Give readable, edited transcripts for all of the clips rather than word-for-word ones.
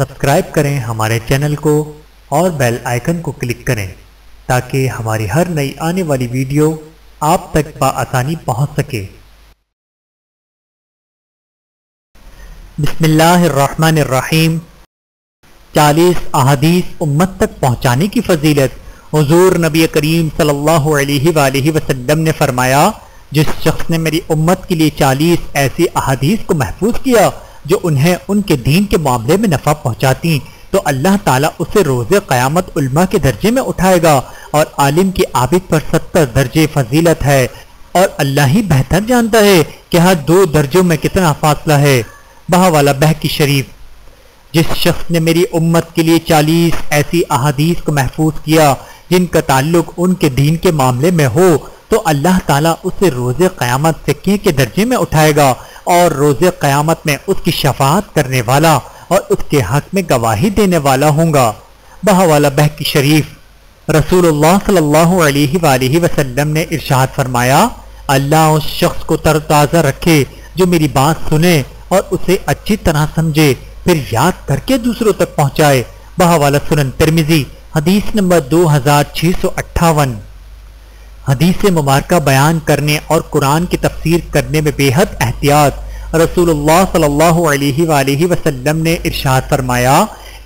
Subscribe کریں ہمارے channel کو اور بیل آئیکن کو کلک کریں تاکہ ہماری ہر نئی آنے والی ویڈیو آپ تک بآسانی پہنچ سکے۔ بسم اللہ الرحمن الرحیم۔ 40 احادیث امت تک پہنچانے کی فضیلت۔ حضور نبی کریم صلی اللہ علیہ وآلہ وسلم نے فرمایا، جس شخص نے میری امت کے لیے 40 ایسی احادیث کو محفوظ کیا جو انہیں ان کے دین کے معاملے میں نفع پہنچاتی، تو اللہ تعالیٰ اسے روز قیامت علماء کے درجے میں اٹھائے گا، اور عالم کی عابد پر 70 درجے فضیلت ہے، اور اللہ ہی بہتر جانتا ہے کہ ہر 2 درجوں میں کتنا فاصلہ ہے۔ بہاوالہ بہقی شریف۔ جس شخص نے میری امت کے لیے 40 ایسی احادیث کو محفوظ کیا جن کا تعلق ان کے دین کے معاملے میں ہو، تو اللہ تعالیٰ اسے روز قیامت فقیہ کے درجے میں اٹھائے گا، اور روز قیامت میں اس کی شفاعت کرنے والا اور اس کے حق میں گواہی دینے والا ہوں گا۔ بہاوالہ بہقی شریف۔ رسول اللہ صلی اللہ علیہ وآلہ وسلم نے ارشاد فرمایا، اللہ اس شخص کو تر تازہ رکھے جو میری بات سنے اور اسے اچھی طرح سمجھے، پھر یاد کر کے دوسروں تک پہنچائے۔ بہاوالہ سنن ترمذی، حدیث نمبر 2658۔ حدیث مبارکہ بیان کرنے اور قرآن کی تفسیر کرنے میں بے حد احتیاط۔ رسول اللہ صلی اللہ علیہ وآلہ وسلم نے ارشاد فرمایا،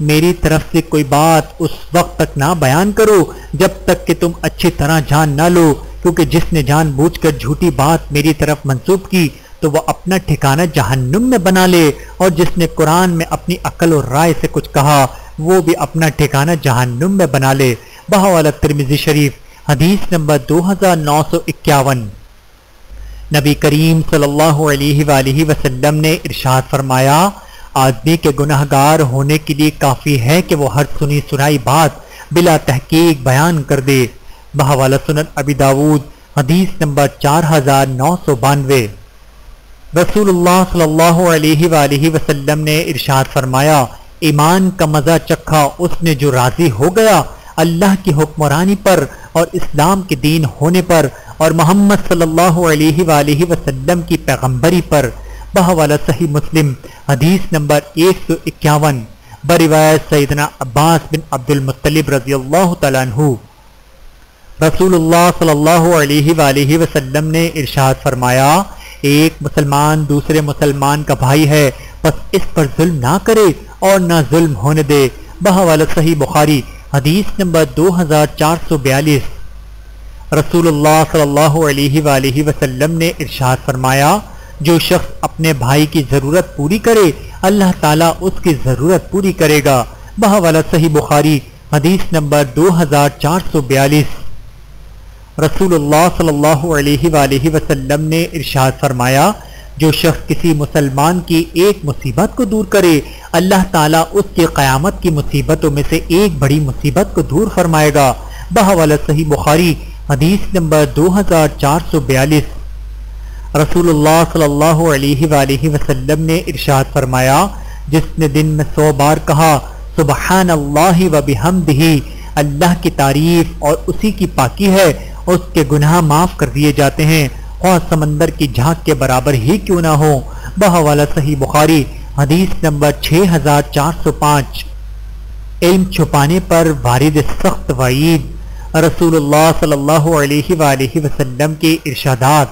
میری طرف سے کوئی بات اس وقت تک نہ بیان کرو جب تک کہ تم اچھی طرح جان نہ لو، کیونکہ جس نے جان بوجھ کر جھوٹی بات میری طرف منسوب کی تو وہ اپنا ٹھکانہ جہنم میں بنا لے، اور جس نے قرآن میں اپنی عقل اور رائے سے کچھ کہا وہ بھی اپنا ٹھکانہ جہنم میں بنا لے۔ بہاوالہ ترمذی شریف، حدیث نمبر 2951۔ نبی کریم صلی اللہ علیہ وآلہ وسلم نے ارشاد فرمایا، آدمی کے گناہگار ہونے کے لیے کافی ہے کہ وہ ہر سنی سنائی بات بلا تحقیق بیان کر دے۔ بہاوالہ سنن ابی داود، حدیث نمبر 4992۔ رسول اللہ صلی اللہ علیہ وآلہ وسلم نے ارشاد فرمایا، ایمان کا مزہ چکھا اس نے جو راضی ہو گیا اللہ کی حکمرانی پر اور اسلام کے دین ہونے پر اور محمد صلی اللہ علیہ وآلہ وسلم کی پیغمبری پر۔ بہاوالہ صحیح مسلم، حدیث نمبر 151، بروایت سیدنا عباس بن عبد المطلب رضی اللہ تعالیٰ عنہ۔ رسول اللہ صلی اللہ علیہ وآلہ وسلم نے ارشاد فرمایا، ایک مسلمان دوسرے مسلمان کا بھائی ہے، بس اس پر ظلم نہ کرے اور نہ ظلم ہونے دے۔ بہاوالہ صحیح بخاری، حدیث نمبر 2442۔ رسول اللہ صلی اللہ علیہ وآلہ وسلم نے ارشاد فرمایا، جو شخص اپنے بھائی کی ضرورت پوری کرے اللہ تعالیٰ اس کی ضرورت پوری کرے گا۔ بہاوالہ صحیح بخاری، حدیث نمبر 2442۔ رسول اللہ صلی اللہ علیہ وآلہ وسلم نے ارشاد فرمایا، جو شخص کسی مسلمان کی ایک مصیبت کو دور کرے اللہ تعالیٰ اس کی قیامت کی مصیبتوں میں سے ایک بڑی مصیبت کو دور فرمائے گا۔ بہاوالہ صحیح بخاری، حدیث نمبر 2442۔ رسول اللہ صلی اللہ علیہ وآلہ وسلم نے ارشاد فرمایا، جس نے دن میں 100 بار کہا سبحان اللہ و بحمدہ، اللہ کی تعریف اور اسی کی پاکی ہے، اس کے گناہ معاف کر دیے جاتے ہیں، خواہ سمندر کی جھاگ کے برابر ہی کیوں نہ ہو۔ بہاوالہ صحیح بخاری، حدیث نمبر 6405۔ علم چھپانے پر وارد سخت وعید۔ رسول اللہ صلی اللہ علیہ وآلہ وسلم کے ارشادات،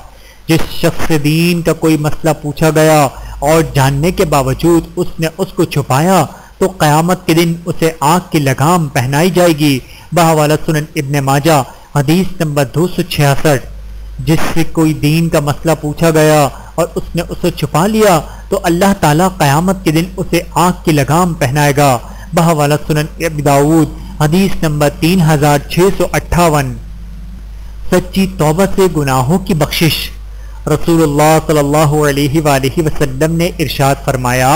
جس شخص سے دین کا کوئی مسئلہ پوچھا گیا اور جاننے کے باوجود اس نے اس کو چھپایا تو قیامت کے دن اسے آگ کی لگام پہنائی جائے گی۔ بہاوالہ سنن ابن ماجہ، حدیث نمبر 266۔ جس سے کوئی دین کا مسئلہ پوچھا گیا اور اس نے اسے چھپا لیا تو اللہ تعالیٰ قیامت کے دن اسے آگ کی لگام پہنائے گا۔ بہاوالہ سنن ابی داود، حدیث نمبر 3658۔ سچی توبہ سے گناہوں کی بخشش۔ رسول اللہ صلی اللہ علیہ وآلہ وسلم نے ارشاد فرمایا،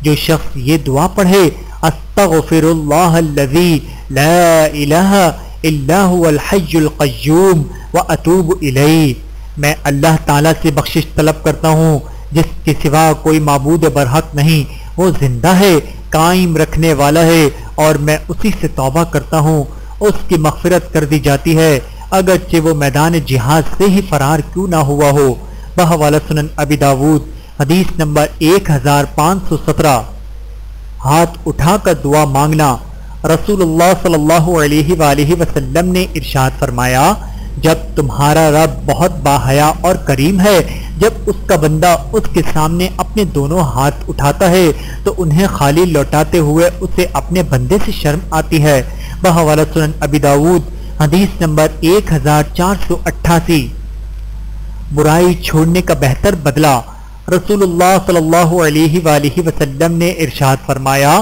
جو شخص یہ دعا پڑھے، استغفر اللہ الذی لا الہ الا هو الحی القیوم واتوب الیہ، میں اللہ تعالیٰ سے بخشش طلب کرتا ہوں جس کے سوا کوئی معبود برحق نہیں، وہ زندہ ہے، قائم رکھنے والا ہے، اور میں اسی سے توبہ کرتا ہوں، اس کی مغفرت کر دی جاتی ہے اگرچہ وہ میدان جہاد سے ہی فرار کیوں نہ ہوا ہو۔ بحوالہ سنن ابی داود، حدیث نمبر 1517۔ ہاتھ اٹھا کر دعا مانگنا۔ رسول اللہ صلی اللہ علیہ وآلہ وسلم نے ارشاد فرمایا، جب تمہارا رب بہت باحیا اور کریم ہے، جب اس کا بندہ اس کے سامنے اپنے دونوں ہاتھ اٹھاتا ہے تو انہیں خالی لوٹاتے ہوئے اسے اپنے بندے سے شرم آتی ہے۔ بحوالہ سنن ابی داؤد حدیث نمبر 1488۔ برائی چھوڑنے کا بہتر بدلہ۔ رسول اللہ صلی اللہ علیہ وآلہ وسلم نے ارشاد فرمایا،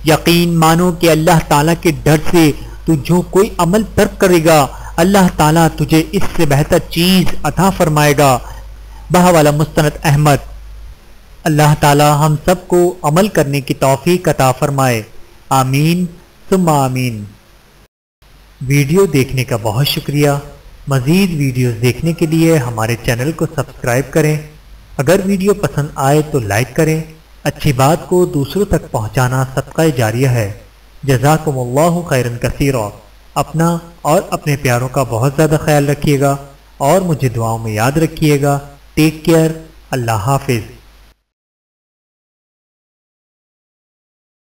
یقین مانو کہ اللہ تعالیٰ کے ڈر سے تو جو کوئی عمل ترک کرے گا، اللہ تعالیٰ تجھے اس سے بہتر چیز عطا فرمائے گا۔ بحوالہ مستند احمد۔ اللہ تعالیٰ ہم سب کو عمل کرنے کی توفیق عطا فرمائے، آمین ثم آمین۔ ویڈیو دیکھنے کا بہت شکریہ۔ مزید ویڈیوز دیکھنے کے لیے ہمارے چینل کو سبسکرائب کریں۔ اگر ویڈیو پسند آئے تو لائک کریں۔ اچھی بات کو دوسروں تک پہنچانا صدقہ جاریہ ہے۔ جزاکم اللہ خیرا کثیرا۔ اپنا اور اپنے پیاروں کا بہت زیادہ خیال رکھیے گا اور مجھے دعاؤں میں یاد رکھیے گا۔ Take care. اللہ حافظ۔